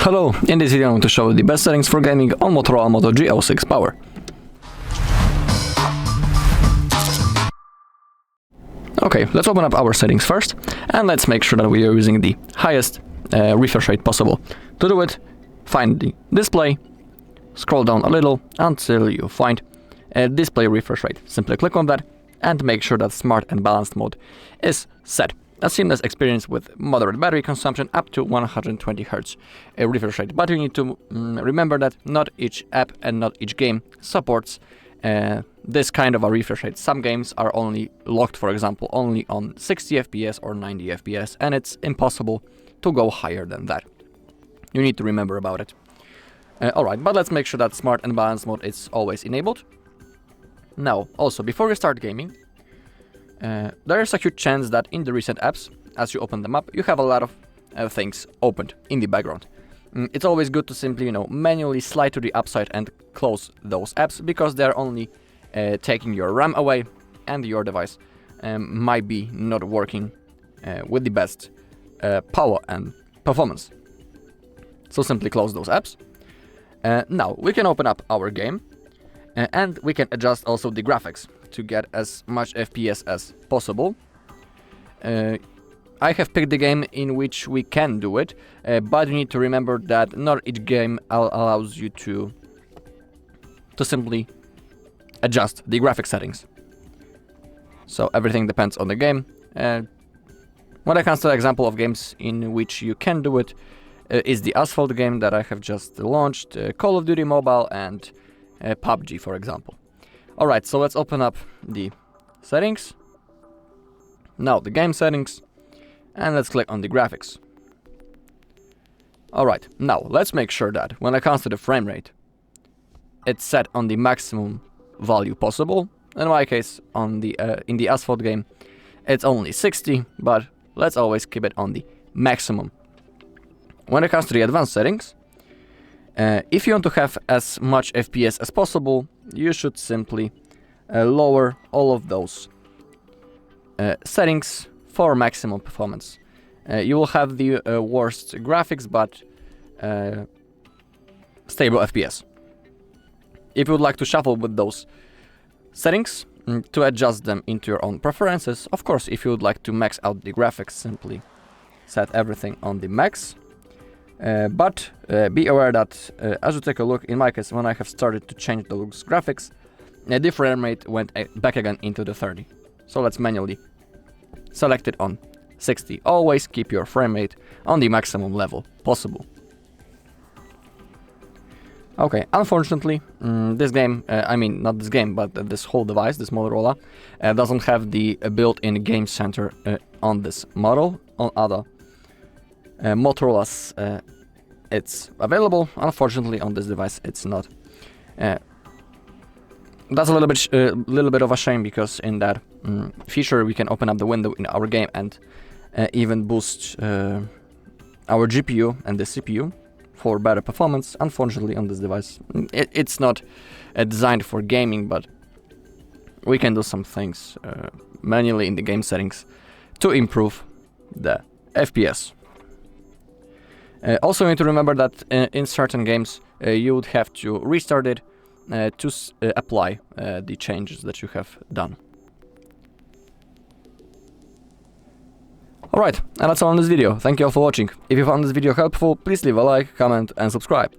Hello, in this video I'm going to show you the best settings for gaming on Motorola Moto G06 Power. Okay, let's open up our settings first, and let's make sure that we are using the highest refresh rate possible. To do it, find the display, scroll down a little until you find display refresh rate. Simply click on that and make sure that smart and balanced mode is set. A seamless experience with moderate battery consumption up to 120 Hz refresh rate. But you need to remember that not each app and not each game supports this kind of a refresh rate. Some games are only locked, for example, only on 60 FPS or 90 FPS, and it's impossible to go higher than that. You need to remember about it. Alright, but let's make sure that smart and balanced mode is always enabled. Now, also, before we start gaming, there is a huge chance that in the recent apps, as you open them up, you have a lot of things opened in the background. It's always good to simply, manually slide to the upside and close those apps, because they're only taking your RAM away, and your device might be not working with the best power and performance. So simply close those apps. Now we can open up our game, and we can adjust also the graphics to get as much FPS as possible. I have picked the game in which we can do it, but you need to remember that not each game allows you to simply adjust the graphic settings. So everything depends on the game. When it comes to the example of games in which you can do it, is the Asphalt game that I have just launched, Call of Duty Mobile, and PUBG, for example. Alright, so let's open up the settings. Now the game settings, and let's click on the graphics. Alright, now let's make sure that when it comes to the frame rate, it's set on the maximum value possible. In my case, in the Asphalt game, it's only 60, but let's always keep it on the maximum. When it comes to the advanced settings, if you want to have as much FPS as possible, you should simply lower all of those settings for maximum performance. You will have the worst graphics, but stable FPS. If you would like to shuffle with those settings to adjust them into your own preferences, of course, if you would like to max out the graphics, simply set everything on the max. But be aware that as you take a look, in my case, when I have started to change those graphics, the frame rate went back again into the 30. So let's manually select it on 60. Always keep your frame rate on the maximum level possible. Okay, unfortunately, this game, not this game, but this whole device, this Motorola, doesn't have the built-in game center on this model. On other Motorola's, it's available. Unfortunately, on this device, it's not. That's a little bit of a shame, because in that feature we can open up the window in our game and even boost our GPU and the CPU for better performance. Unfortunately, on this device, it's not designed for gaming, but we can do some things manually in the game settings to improve the FPS. Also, you need to remember that in certain games you would have to restart it to apply the changes that you have done. Alright, and that's all in this video. Thank you all for watching. If you found this video helpful, please leave a like, comment and subscribe.